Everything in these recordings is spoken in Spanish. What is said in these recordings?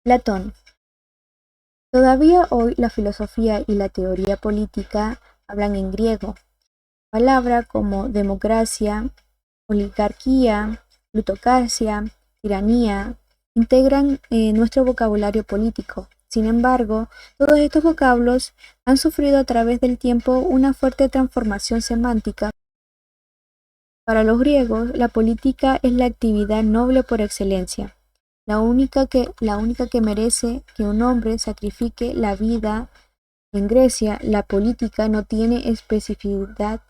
Platón. Todavía hoy la filosofía y la teoría política hablan en griego. Palabras como democracia, oligarquía, plutocracia, tiranía integran nuestro vocabulario político. Sin embargo, todos estos vocablos han sufrido a través del tiempo una fuerte transformación semántica. Para los griegos, la política es la actividad noble por excelencia, la única que merece que un hombre sacrifique la vida. En Grecia, la política no tiene especificidad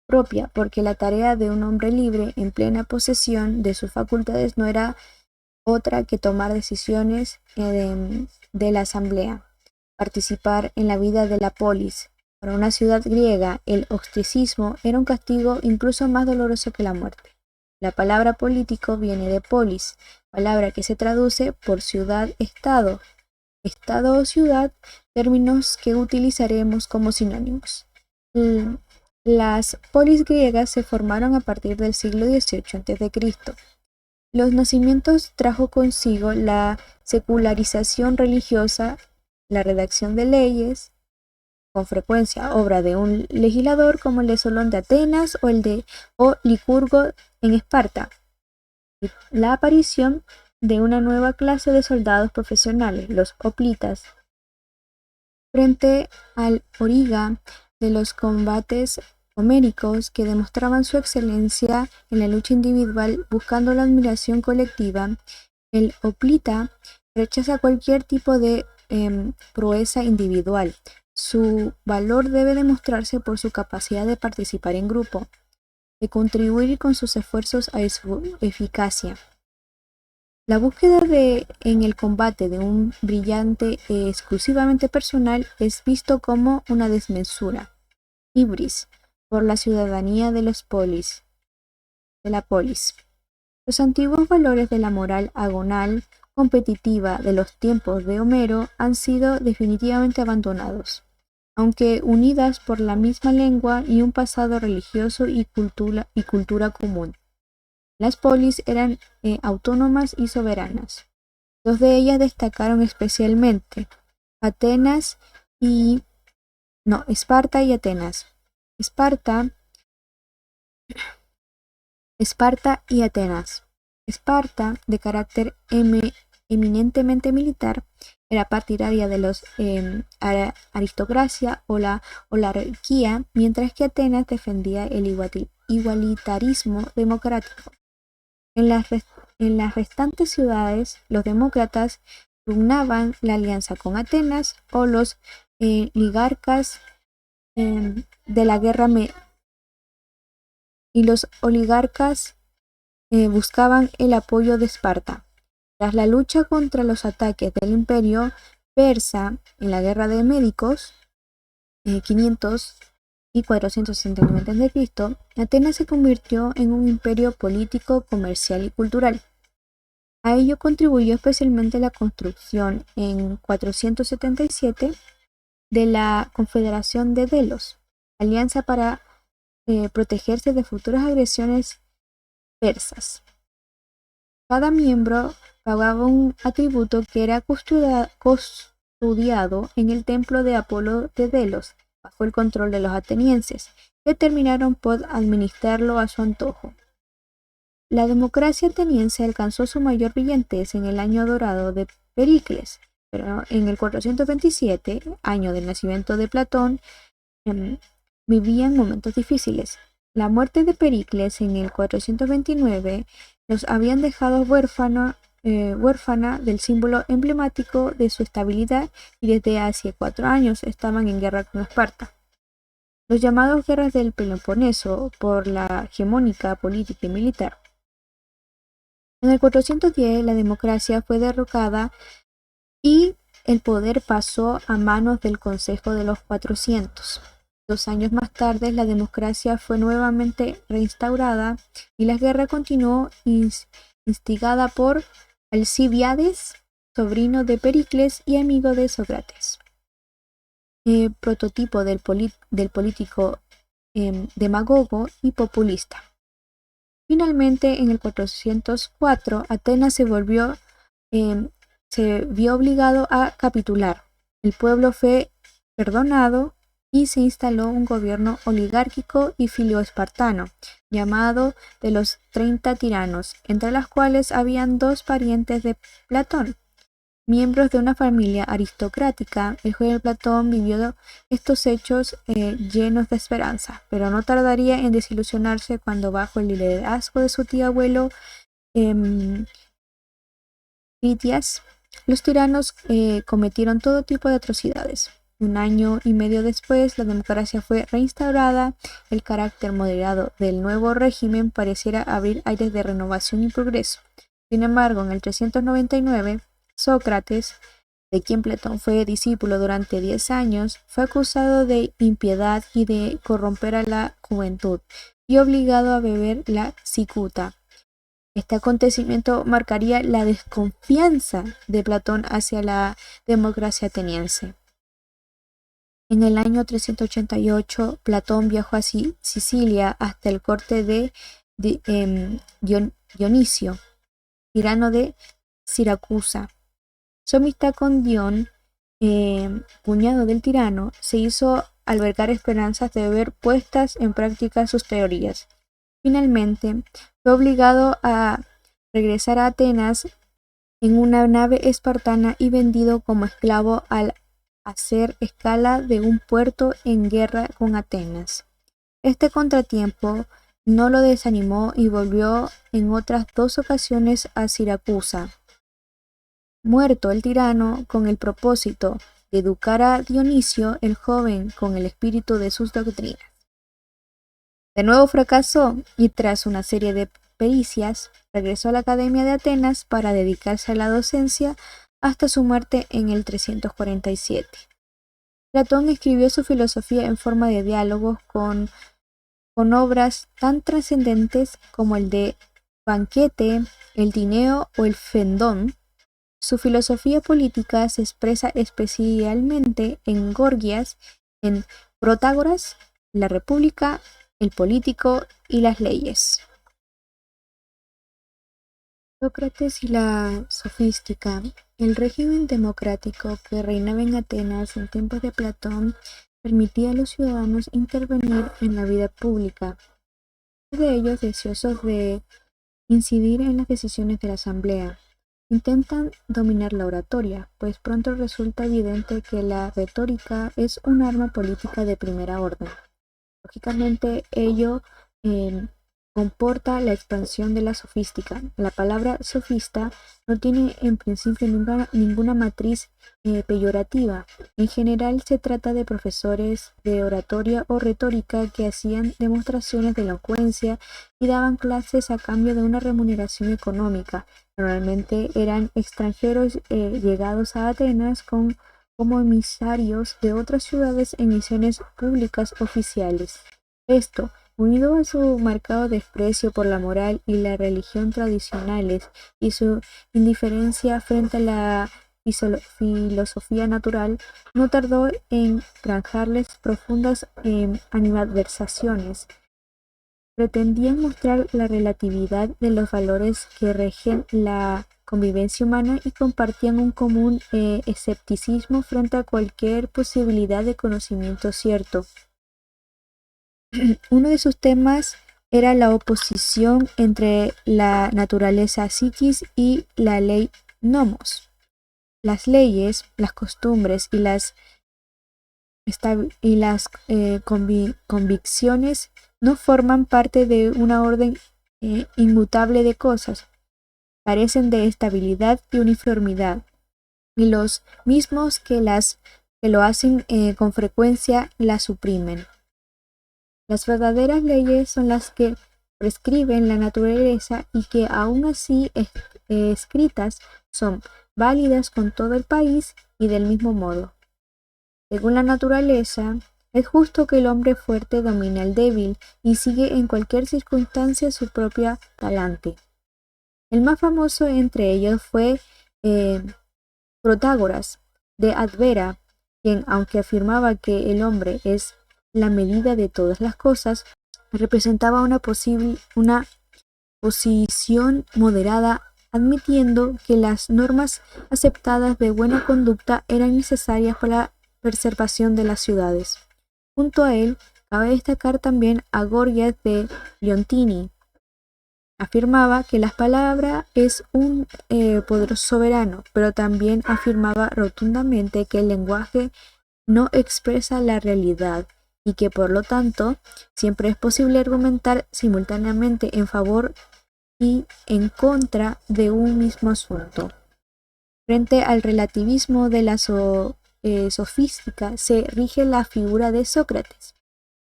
propia, porque la tarea de un hombre libre en plena posesión de sus facultades no era otra que tomar decisiones de la asamblea, participar en la vida de la polis. Para una ciudad griega, el ostracismo era un castigo incluso más doloroso que la muerte. La palabra político viene de polis, palabra que se traduce por ciudad-estado. Estado o ciudad, términos que utilizaremos como sinónimos. Las polis griegas se formaron a partir del siglo XVIII a.C. Los nacimientos trajo consigo la secularización religiosa, la redacción de leyes, con frecuencia obra de un legislador como el de Solón de Atenas o Licurgo en Esparta, y la aparición de una nueva clase de soldados profesionales, los hoplitas, frente al origa de los combates homéricos que demostraban su excelencia en la lucha individual buscando la admiración colectiva. El hoplita rechaza cualquier tipo de proeza individual. Su valor debe demostrarse por su capacidad de participar en grupo, de contribuir con sus esfuerzos a su eficacia. La búsqueda en el combate de un brillante exclusivamente personal es visto como una desmesura, hibris, por la ciudadanía de la polis. Los antiguos valores de la moral agonal competitiva de los tiempos de Homero han sido definitivamente abandonados, aunque unidas por la misma lengua y un pasado religioso y cultura común. Las polis eran autónomas y soberanas. Dos de ellas destacaron especialmente, Esparta y Atenas. Esparta y Atenas. Esparta, de carácter eminentemente militar, era partidaria de los aristocracia o la oligarquía, mientras que Atenas defendía el igualitarismo democrático. En las restantes ciudades, los demócratas pugnaban la alianza con Atenas o los oligarcas de la guerra y los oligarcas buscaban el apoyo de Esparta. Tras la lucha contra los ataques del imperio persa en la guerra de Médicos, 500 y 469 a.C., Atenas se convirtió en un imperio político, comercial y cultural. A ello contribuyó especialmente la construcción en 477 de la Confederación de Delos, alianza para protegerse de futuras agresiones persas. Cada miembro pagaba un atributo que era custodiado en el templo de Apolo de Delos, bajo el control de los atenienses, que terminaron por administrarlo a su antojo. La democracia ateniense alcanzó su mayor brillantez en el año dorado de Pericles, pero en el 427, año del nacimiento de Platón, vivían momentos difíciles. La muerte de Pericles en el 429 los habían dejado huérfana del símbolo emblemático de su estabilidad y desde hace 4 años estaban en guerra con Esparta. Los llamados guerras del Peloponeso por la hegemónica política y militar. En el 410 la democracia fue derrocada y el poder pasó a manos del Consejo de los 400. 2 años más tarde la democracia fue nuevamente reinstaurada y la guerra continuó instigada por Alcibíades, sobrino de Pericles y amigo de Sócrates, prototipo del político demagogo y populista. Finalmente, en el 404, Atenas se volvió se vio obligado a capitular. El pueblo fue perdonado y se instaló un gobierno oligárquico y filio-espartano, llamado de los 30 tiranos, entre los cuales habían dos parientes de Platón. Miembros de una familia aristocrática, el joven Platón vivió estos hechos llenos de esperanza, pero no tardaría en desilusionarse cuando bajo el liderazgo de su tío abuelo Critias, los tiranos cometieron todo tipo de atrocidades. Un año y medio después, la democracia fue reinstaurada, el carácter moderado del nuevo régimen pareciera abrir aires de renovación y progreso. Sin embargo, en el 399, Sócrates, de quien Platón fue discípulo durante 10 años, fue acusado de impiedad y de corromper a la juventud, y obligado a beber la cicuta. Este acontecimiento marcaría la desconfianza de Platón hacia la democracia ateniense. En el año 388, Platón viajó a Sicilia hasta el corte de Dionisio, tirano de Siracusa. Su amistad con Dion, cuñado del tirano, se hizo albergar esperanzas de ver puestas en práctica sus teorías. Finalmente, fue obligado a regresar a Atenas en una nave espartana y vendido como esclavo al hacer escala de un puerto en guerra con Atenas. Este contratiempo no lo desanimó y volvió en otras 2 ocasiones a Siracusa. Muerto el tirano, con el propósito de educar a Dionisio, el joven, con el espíritu de sus doctrinas. De nuevo fracasó y tras una serie de pericias regresó a la Academia de Atenas para dedicarse a la docencia hasta su muerte en el 347. Platón escribió su filosofía en forma de diálogos con obras tan trascendentes como el de Banquete, el Tineo o el Fendón. Su filosofía política se expresa especialmente en Gorgias, en Protágoras, la República, el político y las leyes. Sócrates y la sofística. El régimen democrático que reinaba en Atenas en tiempos de Platón permitía a los ciudadanos intervenir en la vida pública, muchos de ellos deseosos de incidir en las decisiones de la asamblea. Intentan dominar la oratoria, pues pronto resulta evidente que la retórica es un arma política de primera orden. Lógicamente, ello comporta la expansión de la sofística. La palabra sofista no tiene en principio ninguna matriz peyorativa. En general se trata de profesores de oratoria o retórica que hacían demostraciones de elocuencia y daban clases a cambio de una remuneración económica. Normalmente eran extranjeros llegados a Atenas como emisarios de otras ciudades en misiones públicas oficiales. Esto, unido a su marcado desprecio por la moral y la religión tradicionales y su indiferencia frente a la filosofía natural, no tardó en granjarles profundas animadversaciones. Pretendían mostrar la relatividad de los valores que rigen la convivencia humana y compartían un común escepticismo frente a cualquier posibilidad de conocimiento cierto. Uno de sus temas era la oposición entre la naturaleza psiquis y la ley nomos. Las leyes, las costumbres y las convicciones no forman parte de una orden inmutable de cosas, carecen de estabilidad y uniformidad, y los mismos que lo hacen con frecuencia las suprimen. Las verdaderas leyes son las que prescriben la naturaleza y que aun así escritas son válidas con todo el país y del mismo modo. Según la naturaleza, es justo que el hombre fuerte domine al débil y sigue en cualquier circunstancia su propia talante. El más famoso entre ellos fue Protágoras de Abdera, quien, aunque afirmaba que el hombre es la medida de todas las cosas, representaba una posición moderada admitiendo que las normas aceptadas de buena conducta eran necesarias para la preservación de las ciudades. Junto a él, cabe destacar también a Gorgias de Leontini. Afirmaba que la palabra es un poderoso soberano, pero también afirmaba rotundamente que el lenguaje no expresa la realidad y que por lo tanto siempre es posible argumentar simultáneamente en favor y en contra de un mismo asunto. Frente al relativismo de la sofística se rige la figura de Sócrates,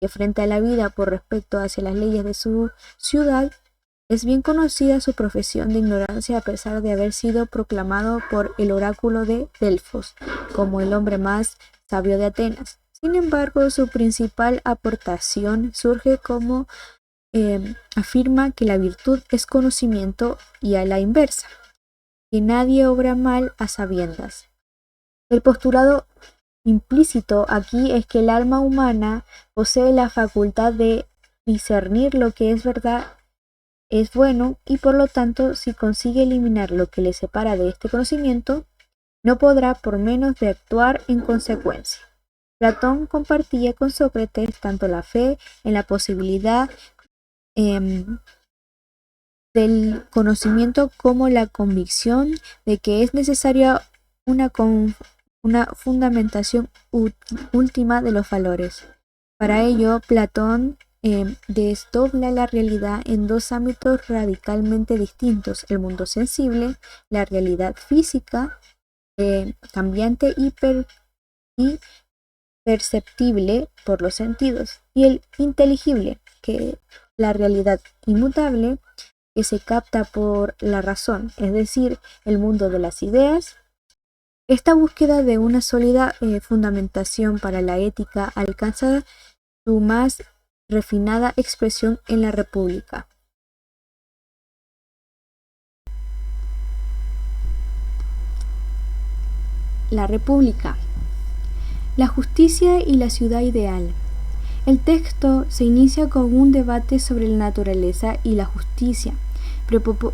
que frente a la vida por respecto hacia las leyes de su ciudad, es bien conocida su profesión de ignorancia a pesar de haber sido proclamado por el oráculo de Delfos como el hombre más sabio de Atenas. Sin embargo, su principal aportación surge como afirma que la virtud es conocimiento y a la inversa, que nadie obra mal a sabiendas. El postulado implícito aquí es que el alma humana posee la facultad de discernir lo que es verdad, es bueno, y por lo tanto, si consigue eliminar lo que le separa de este conocimiento, no podrá por menos de actuar en consecuencia. Platón compartía con Sócrates tanto la fe en la posibilidad del conocimiento como la convicción de que es necesaria una fundamentación última de los valores. Para ello, Platón desdobla la realidad en dos ámbitos radicalmente distintos: el mundo sensible, la realidad física, cambiante y perceptible por los sentidos, y el inteligible, que la realidad inmutable que se capta por la razón, es decir, el mundo de las ideas. Esta búsqueda de una sólida fundamentación para la ética alcanza su más refinada expresión en la República. La República. La justicia y la ciudad ideal. El texto se inicia con un debate sobre la naturaleza y la justicia.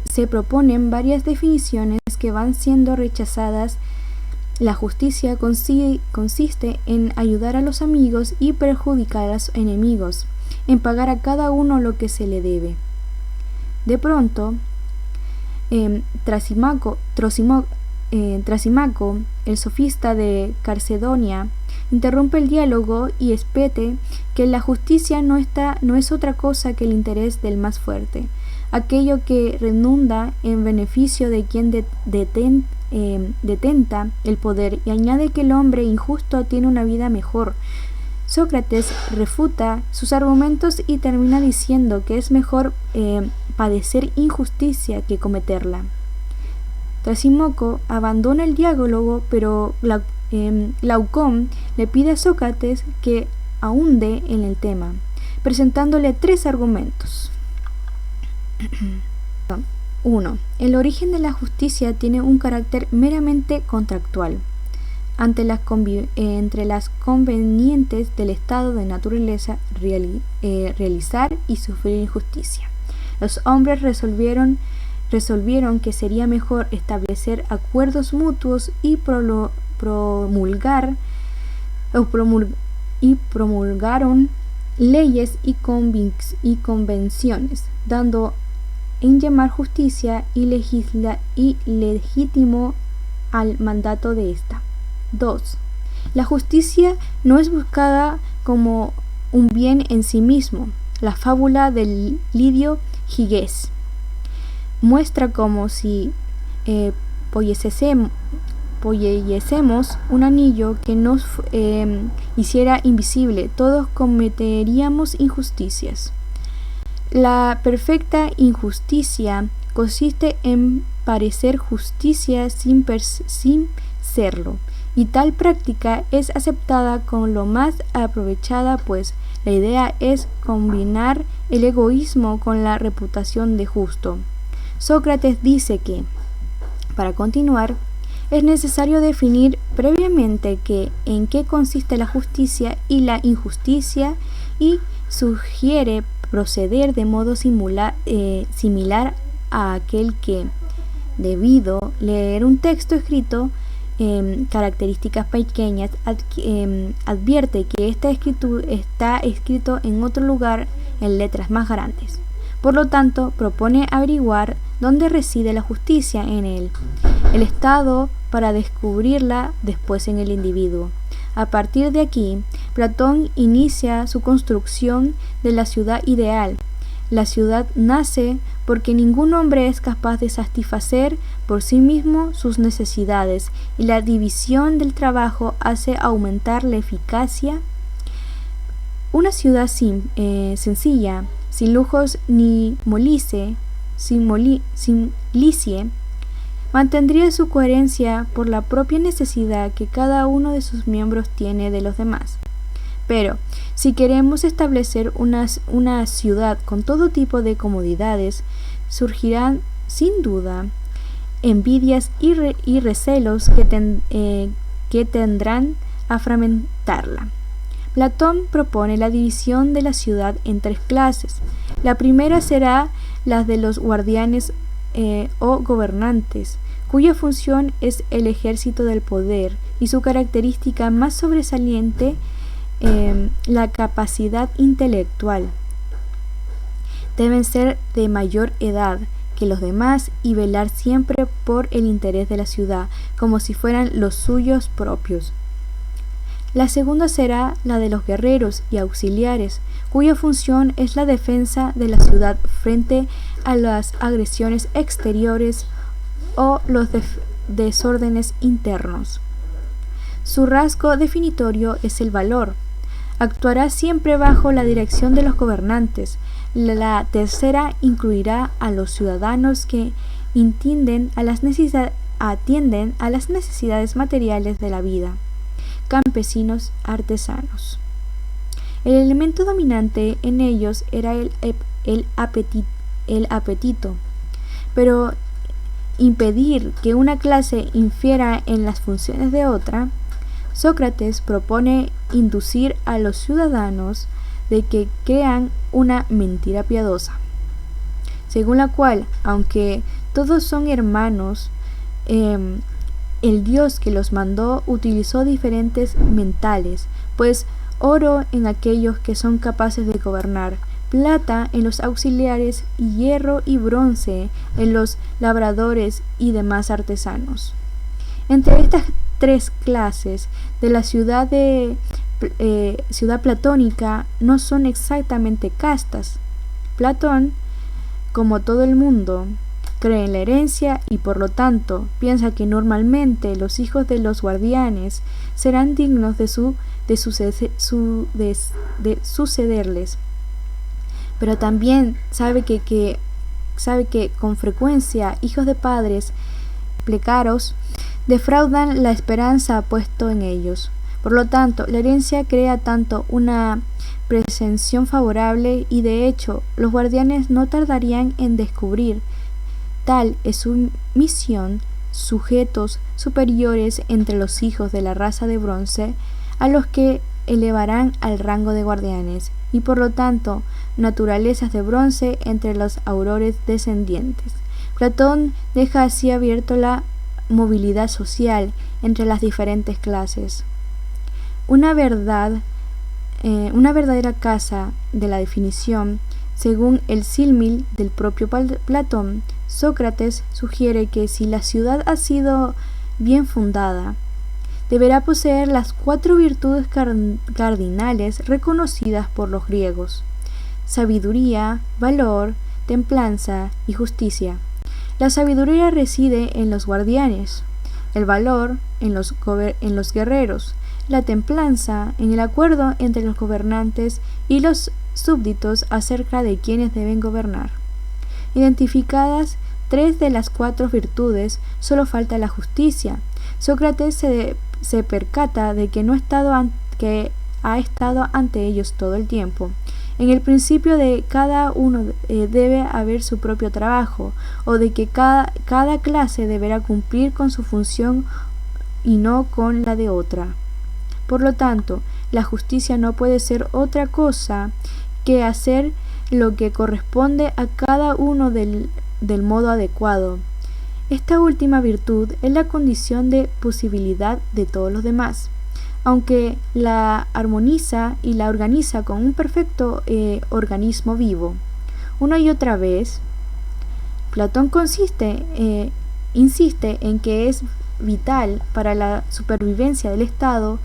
Se proponen varias definiciones que van siendo rechazadas. La justicia consiste en ayudar a los amigos y perjudicar a los enemigos, en pagar a cada uno lo que se le debe. De pronto, Trasimaco, el sofista de Carcedonia, interrumpe el diálogo y espete que la justicia no es otra cosa que el interés del más fuerte, aquello que redunda en beneficio de quien detenta el poder, y añade que el hombre injusto tiene una vida mejor. Sócrates refuta sus argumentos y termina diciendo que es mejor padecer injusticia que cometerla. Trasímaco abandona el diálogo, pero Glaucón le pide a Sócrates que ahonde en el tema, presentándole 3 argumentos. 1. El origen de la justicia tiene un carácter meramente contractual. Entre las convenientes del estado de naturaleza realizar y sufrir injusticia, los hombres resolvieron que sería mejor establecer acuerdos mutuos y promulgaron leyes y convenciones, dando en llamar justicia y legítimo al mandato de esta. 2. La justicia no es buscada como un bien en sí mismo. La fábula del Lidio Giges muestra como si poseyésemos un anillo que nos hiciera invisible, todos cometeríamos injusticias. La perfecta injusticia consiste en parecer justicia sin serlo, y tal práctica es aceptada con lo más aprovechada, pues la idea es combinar el egoísmo con la reputación de justo. Sócrates dice que, para continuar, es necesario definir previamente en qué consiste la justicia y la injusticia, y sugiere proceder de modo similar a aquel que, debido leer un texto escrito características pequeñas, advierte que está escrito en otro lugar en letras más grandes. Por lo tanto, propone averiguar dónde reside la justicia en el Estado para descubrirla después en el individuo. A partir de aquí, Platón inicia su construcción de la ciudad ideal. La ciudad nace porque ningún hombre es capaz de satisfacer por sí mismo sus necesidades, y la división del trabajo hace aumentar la eficacia. Una ciudad sencilla, sin lujos ni sin licie, mantendría su coherencia por la propia necesidad que cada uno de sus miembros tiene de los demás. Pero, si queremos establecer una ciudad con todo tipo de comodidades, surgirán, sin duda, envidias y recelos que tendrán a fragmentarla. Platón propone la división de la ciudad en 3 clases. La primera será la de los guardianes o gobernantes, cuya función es el ejército del poder, y su característica más sobresaliente la capacidad intelectual. Deben ser de mayor edad que los demás y velar siempre por el interés de la ciudad, como si fueran los suyos propios. La segunda será la de los guerreros y auxiliares, cuya función es la defensa de la ciudad frente a las agresiones exteriores o los desórdenes internos. Su rasgo definitorio es el valor. Actuará siempre bajo la dirección de los gobernantes. La tercera incluirá a los ciudadanos que atienden a las necesidades materiales de la vida, campesinos, artesanos. El elemento dominante en ellos era el apetito, pero impedir que una clase infiera en las funciones de otra. Sócrates propone inducir a los ciudadanos de que crean una mentira piadosa, según la cual, aunque todos son hermanos, el Dios que los mandó utilizó diferentes mentales, pues oro en aquellos que son capaces de gobernar, plata en los auxiliares, y hierro y bronce en los labradores y demás artesanos. Entre estas 3 clases de la ciudad platónica no son exactamente castas. Platón, como todo el mundo, cree en la herencia y por lo tanto piensa que normalmente los hijos de los guardianes serán dignos de sucederles. Pero también sabe que con frecuencia hijos de padres precarios defraudan la esperanza puesto en ellos. Por lo tanto, la herencia crea tanto una presención favorable, y de hecho los guardianes no tardarían en descubrir, tal es su misión, sujetos superiores entre los hijos de la raza de bronce, a los que elevarán al rango de guardianes, y por lo tanto naturalezas de bronce entre los aurores descendientes. Platón deja así abierto la movilidad social entre las diferentes clases. Una verdadera casa de la definición, según el símil del propio Platón. Sócrates sugiere que si la ciudad ha sido bien fundada, deberá poseer las 4 virtudes cardinales reconocidas por los griegos: sabiduría, valor, templanza y justicia. La sabiduría reside en los guardianes, el valor en los guerreros, la templanza en el acuerdo entre los gobernantes y los súbditos acerca de quienes deben gobernar. Identificadas 3 de las 4 virtudes, solo falta la justicia. Sócrates se percata de que ha estado ante ellos todo el tiempo. En el principio de cada uno debe haber su propio trabajo, o de que cada clase deberá cumplir con su función y no con la de otra. Por lo tanto, la justicia no puede ser otra cosa que hacer lo que corresponde a cada uno del modo adecuado. Esta última virtud es la condición de posibilidad de todos los demás, aunque la armoniza y la organiza con un perfecto organismo vivo. Una y otra vez, Platón insiste en que es vital para la supervivencia del Estado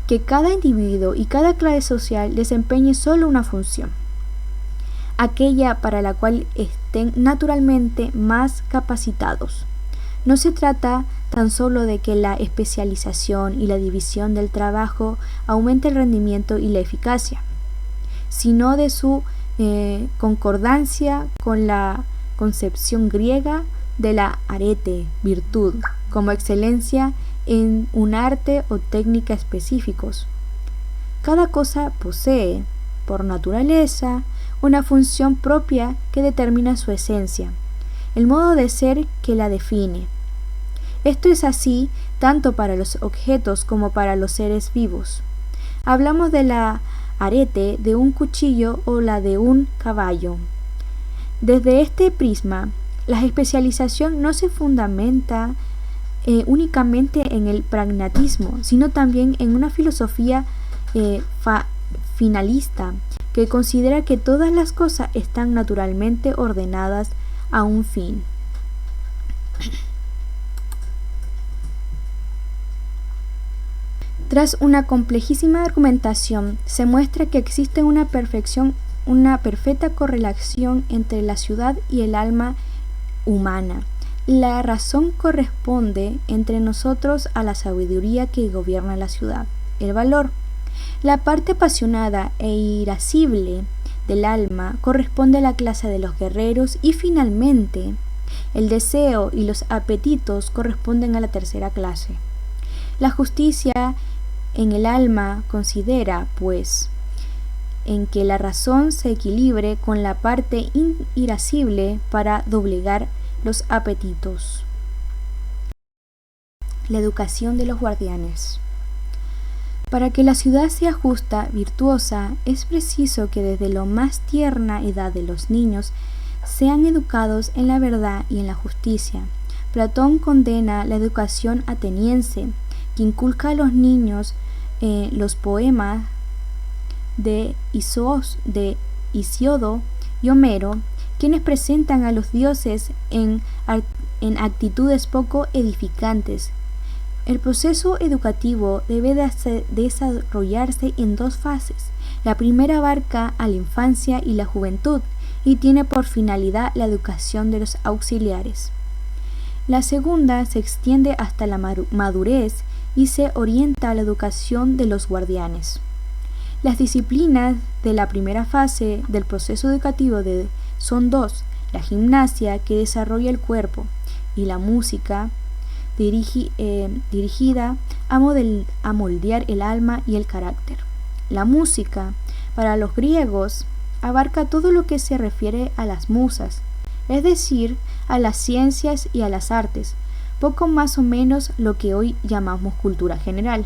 que cada individuo y cada clase social desempeñe solo una función, aquella para la cual estén naturalmente más capacitados. No se trata tan solo de que la especialización y la división del trabajo aumente el rendimiento y la eficacia, sino de su concordancia con la concepción griega de la arete, virtud, como excelencia en un arte o técnica específicos. Cada cosa posee, por naturaleza, una función propia que determina su esencia, el modo de ser que la define. Esto es así tanto para los objetos como para los seres vivos. Hablamos de la arete de un cuchillo o la de un caballo. Desde este prisma, la especialización no se fundamenta únicamente en el pragmatismo, sino también en una filosofía finalista que considera que todas las cosas están naturalmente ordenadas a un fin. Tras una complejísima argumentación, se muestra que existe una perfecta correlación entre la ciudad y el alma humana. La razón corresponde entre nosotros a la sabiduría que gobierna la ciudad, el valor. La parte apasionada e irascible del alma corresponde a la clase de los guerreros y finalmente el deseo y los apetitos corresponden a la tercera clase. La justicia en el alma considera, pues, en que la razón se equilibre con la parte irascible para doblegar los apetitos. La educación de los guardianes. Para que la ciudad sea justa, virtuosa, es preciso que desde la más tierna edad de los niños sean educados en la verdad y en la justicia. Platón condena la educación ateniense, que inculca a los niños los poemas de Hesíodo y Homero, quienes presentan a los dioses en actitudes poco edificantes. El proceso educativo debe desarrollarse en dos fases. La primera abarca a la infancia y la juventud y tiene por finalidad la educación de los auxiliares. La segunda se extiende hasta la madurez y se orienta a la educación de los guardianes. Las disciplinas de la primera fase del proceso educativo son dos: la gimnasia, que desarrolla el cuerpo, y la música, dirigida a moldear el alma y el carácter. La música, para los griegos, abarca todo lo que se refiere a las musas, es decir, a las ciencias y a las artes, poco más o menos lo que hoy llamamos cultura general.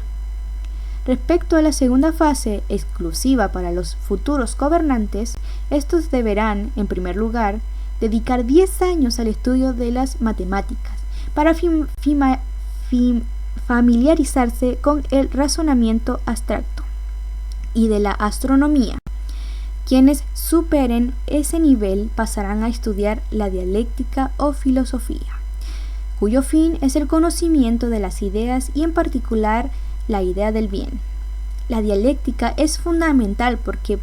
Respecto a la segunda fase, exclusiva para los futuros gobernantes, estos deberán, en primer lugar, dedicar 10 años al estudio de las matemáticas, para familiarizarse con el razonamiento abstracto y de la astronomía. Quienes superen ese nivel pasarán a estudiar la dialéctica o filosofía, cuyo fin es el conocimiento de las ideas y en particular la idea del bien. La dialéctica es fundamental porque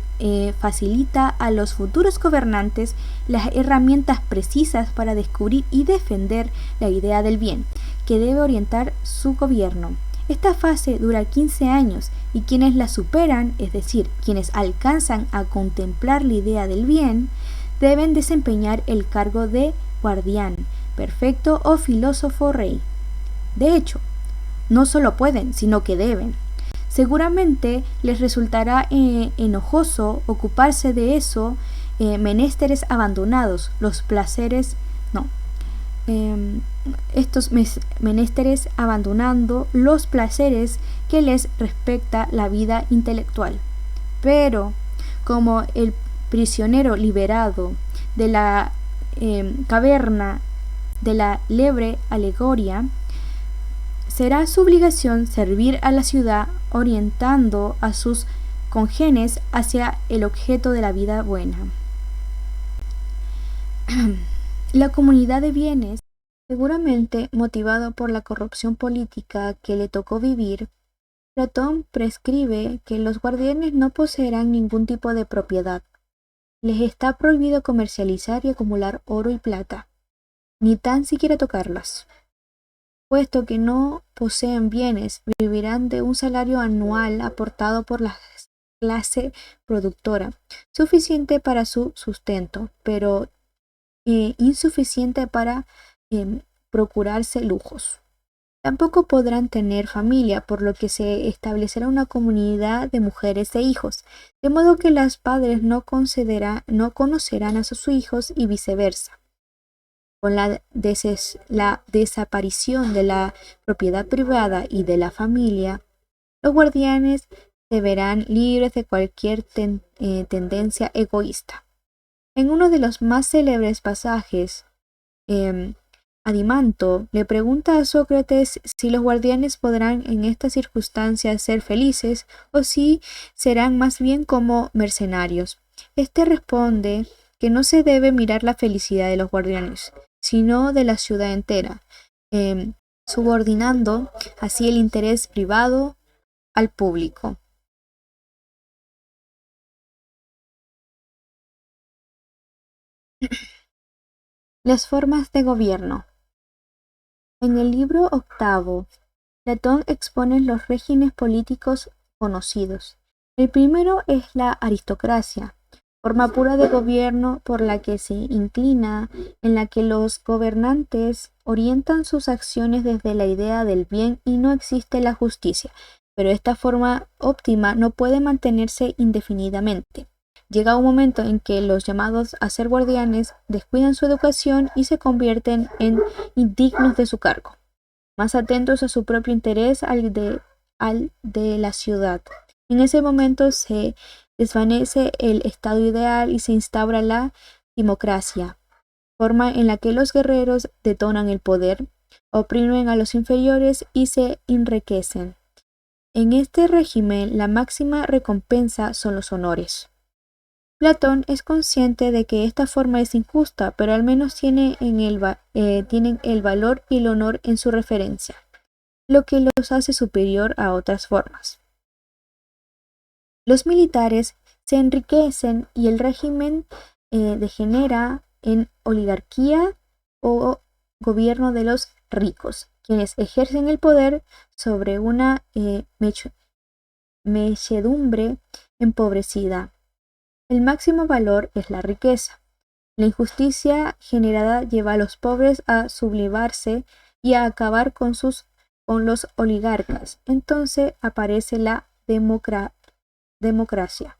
facilita a los futuros gobernantes las herramientas precisas para descubrir y defender la idea del bien, que debe orientar su gobierno. Esta fase dura 15 años y quienes la superan, es decir, quienes alcanzan a contemplar la idea del bien, deben desempeñar el cargo de guardián, perfecto o filósofo rey. De hecho, no solo pueden, sino que deben. Seguramente les resultará enojoso ocuparse de eso, menesteres abandonados, los placeres, estos menesteres abandonando los placeres que les respecta la vida intelectual. Pero, como el prisionero liberado de la caverna de la liebre alegoria, será su obligación servir a la ciudad orientando a sus congéneres hacia el objeto de la vida buena. La comunidad de bienes, seguramente motivado por la corrupción política que le tocó vivir, Platón prescribe que los guardianes no poseerán ningún tipo de propiedad. Les está prohibido comercializar y acumular oro y plata, ni tan siquiera tocarlas. Puesto que no poseen bienes, vivirán de un salario anual aportado por la clase productora, suficiente para su sustento, pero insuficiente para procurarse lujos. Tampoco podrán tener familia, por lo que se establecerá una comunidad de mujeres e hijos, de modo que los padres no conocerán a sus hijos y viceversa. Con la desaparición de la propiedad privada y de la familia, los guardianes se verán libres de cualquier tendencia egoísta. En uno de los más célebres pasajes, Adimanto le pregunta a Sócrates si los guardianes podrán en estas circunstancias ser felices o si serán más bien como mercenarios. Este responde que no se debe mirar la felicidad de los guardianes, sino de la ciudad entera, subordinando así el interés privado al público. Las formas de gobierno. En el libro octavo, Platón expone los regímenes políticos conocidos. El primero es la aristocracia, forma pura de gobierno por la que se inclina, en la que los gobernantes orientan sus acciones desde la idea del bien y no existe la justicia, pero esta forma óptima no puede mantenerse indefinidamente. Llega un momento en que los llamados a ser guardianes descuidan su educación y se convierten en indignos de su cargo, más atentos a su propio interés al de la ciudad. En ese momento se desvanece el estado ideal y se instaura la democracia, forma en la que los guerreros detonan el poder, oprimen a los inferiores y se enriquecen. En este régimen, la máxima recompensa son los honores. Platón es consciente de que esta forma es injusta, pero al menos tienen el valor y el honor en su referencia, lo que los hace superior a otras formas. Los militares se enriquecen y el régimen degenera en oligarquía o gobierno de los ricos, quienes ejercen el poder sobre una mechedumbre empobrecida. El máximo valor es la riqueza. La injusticia generada lleva a los pobres a sublimarse y a acabar con los oligarcas. Entonces aparece la democracia.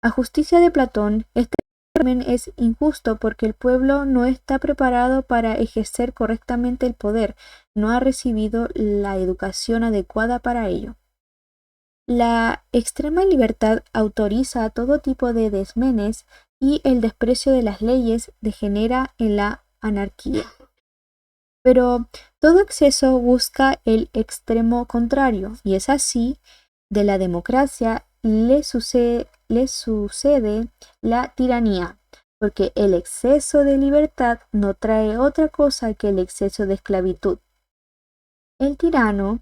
A justicia de Platón, este régimen es injusto porque el pueblo no está preparado para ejercer correctamente el poder, no ha recibido la educación adecuada para ello. La extrema libertad autoriza todo tipo de desmanes y el desprecio de las leyes degenera en la anarquía. Pero todo exceso busca el extremo contrario, y es así, de la democracia le sucede la tiranía, porque el exceso de libertad no trae otra cosa que el exceso de esclavitud. El tirano,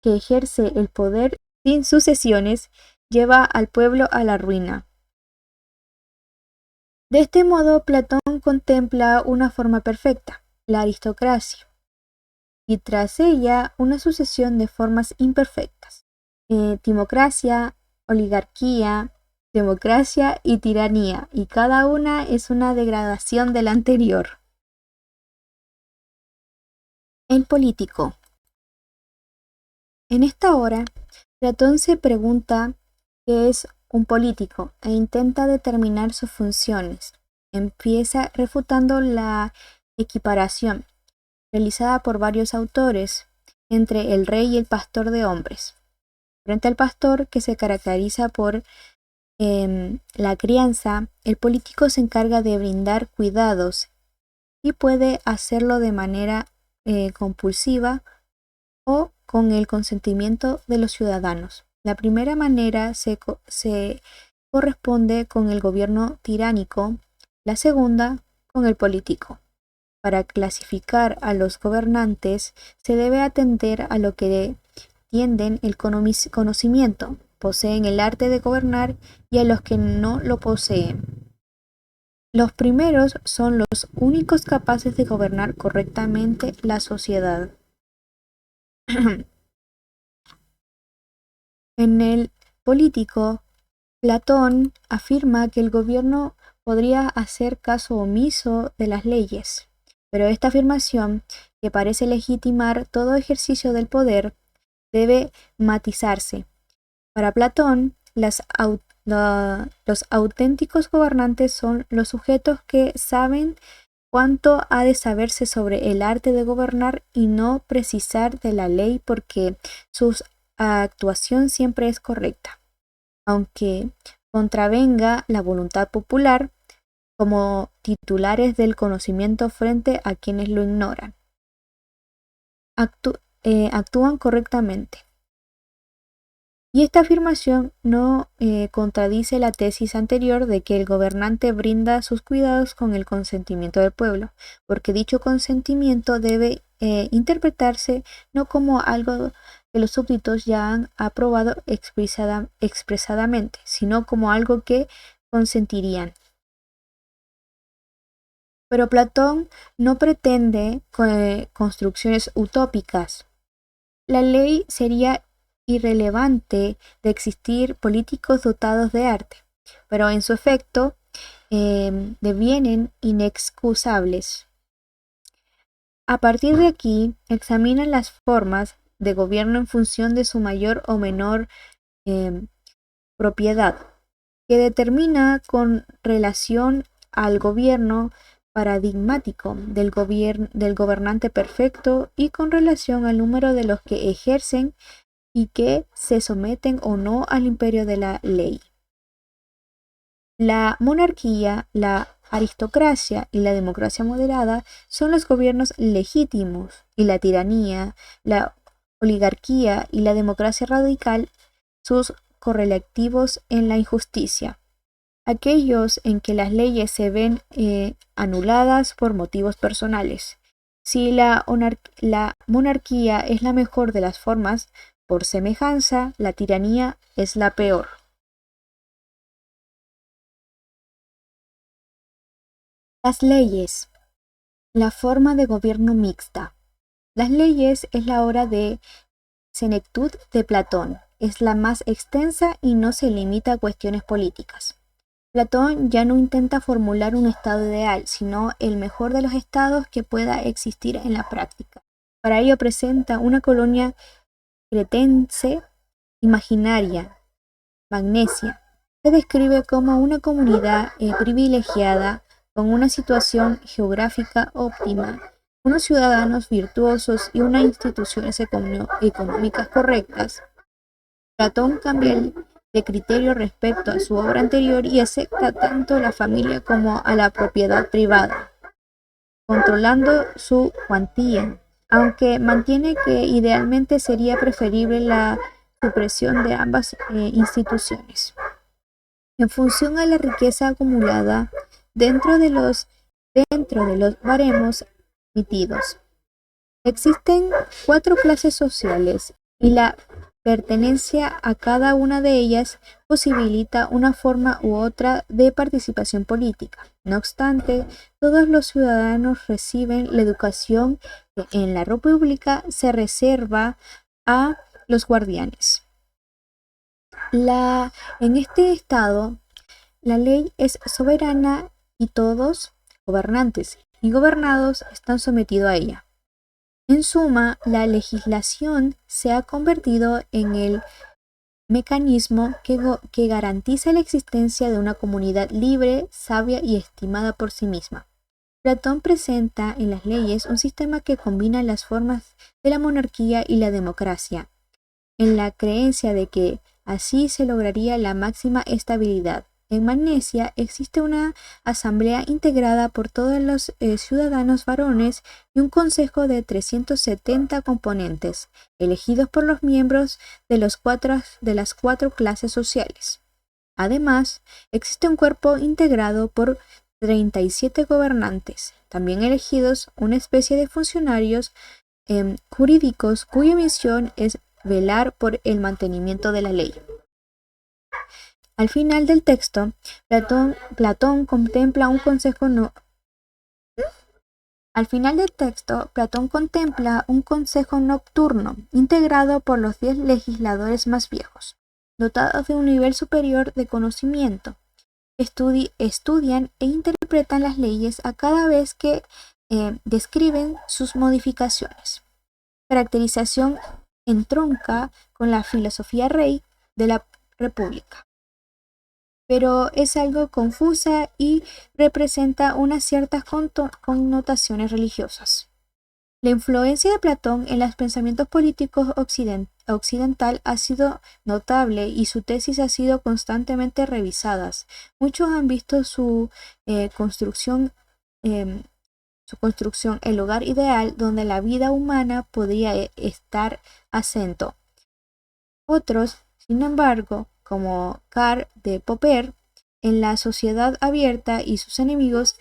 que ejerce el poder sin sucesiones, lleva al pueblo a la ruina. De este modo, Platón contempla una forma perfecta, la aristocracia, y tras ella una sucesión de formas imperfectas, timocracia, oligarquía, democracia y tiranía, y cada una es una degradación de la anterior. El político. En esta hora, Platón se pregunta qué es un político e intenta determinar sus funciones. Empieza refutando la equiparación realizada por varios autores entre el rey y el pastor de hombres. Frente al pastor, que se caracteriza por la crianza, el político se encarga de brindar cuidados y puede hacerlo de manera compulsiva o con el consentimiento de los ciudadanos. La primera manera se corresponde con el gobierno tiránico, la segunda con el político. Para clasificar a los gobernantes se debe atender a lo que tienden el conocimiento, poseen el arte de gobernar, y a los que no lo poseen. Los primeros son los únicos capaces de gobernar correctamente la sociedad. En el político, Platón afirma que el gobierno podría hacer caso omiso de las leyes, pero esta afirmación, que parece legitimar todo ejercicio del poder, debe matizarse. Para Platón, los auténticos gobernantes son los sujetos que saben cuánto ha de saberse sobre el arte de gobernar y no precisar de la ley, porque su actuación siempre es correcta, aunque contravenga la voluntad popular, como titulares del conocimiento frente a quienes lo ignoran. Actúan correctamente. Y esta afirmación no contradice la tesis anterior de que el gobernante brinda sus cuidados con el consentimiento del pueblo, porque dicho consentimiento debe interpretarse no como algo que los súbditos ya han aprobado expresadamente, sino como algo que consentirían. Pero Platón no pretende construcciones utópicas. La ley sería irrelevante de existir políticos dotados de arte, pero en su efecto devienen inexcusables. A partir de aquí, examinan las formas de gobierno en función de su mayor o menor propiedad, que determina con relación al gobierno paradigmático del gobernante perfecto y con relación al número de los que ejercen y que se someten o no al imperio de la ley. La monarquía, la aristocracia y la democracia moderada son los gobiernos legítimos, y la tiranía, la oligarquía y la democracia radical sus correlativos en la injusticia, aquellos en que las leyes se ven anuladas por motivos personales. Si la monarquía es la mejor de las formas, por semejanza, la tiranía es la peor. Las leyes. La forma de gobierno mixta. Las leyes es la obra de senectud de Platón. Es la más extensa y no se limita a cuestiones políticas. Platón ya no intenta formular un estado ideal, sino el mejor de los estados que pueda existir en la práctica. Para ello presenta una colonia cretense imaginaria, Magnesia. Se describe como una comunidad privilegiada con una situación geográfica óptima, unos ciudadanos virtuosos y unas instituciones económicas correctas. Platón cambia de criterio respecto a su obra anterior y acepta tanto a la familia como a la propiedad privada, controlando su cuantía, aunque mantiene que idealmente sería preferible la supresión de ambas instituciones. En función a la riqueza acumulada dentro de los baremos emitidos. Existen 4 clases sociales y la pertenencia a cada una de ellas posibilita una forma u otra de participación política. No obstante, todos los ciudadanos reciben la educación que en la República se reserva a los guardianes. En este estado, la ley es soberana y todos, gobernantes y gobernados, están sometidos a ella. En suma, la legislación se ha convertido en el mecanismo que garantiza la existencia de una comunidad libre, sabia y estimada por sí misma. Platón presenta en las leyes un sistema que combina las formas de la monarquía y la democracia, en la creencia de que así se lograría la máxima estabilidad. En Magnesia existe una asamblea integrada por todos los ciudadanos varones y un consejo de 370 componentes, elegidos por los miembros de las cuatro clases sociales. Además, existe un cuerpo integrado por 37 gobernantes, también elegidos, una especie de funcionarios jurídicos cuya misión es velar por el mantenimiento de la ley. Al final del texto, Platón contempla un consejo nocturno integrado por los 10 legisladores más viejos, dotados de un nivel superior de conocimiento. Estudian e interpretan las leyes a cada vez que describen sus modificaciones. Caracterización entronca con la filosofía rey de la República, pero es algo confusa y representa unas ciertas connotaciones religiosas. La influencia de Platón en los pensamientos políticos occidental ha sido notable y su tesis ha sido constantemente revisadas. Muchos han visto su construcción, el lugar ideal donde la vida humana podría estar asento. Otros, sin embargo, como Karl de Popper, en la sociedad abierta y sus enemigos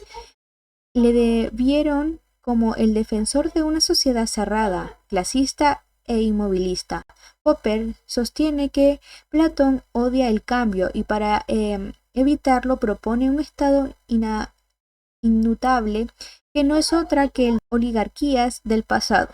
le vieron como el defensor de una sociedad cerrada, clasista e inmovilista. Popper sostiene que Platón odia el cambio y para evitarlo propone un estado inmutable que no es otra que las oligarquías del pasado.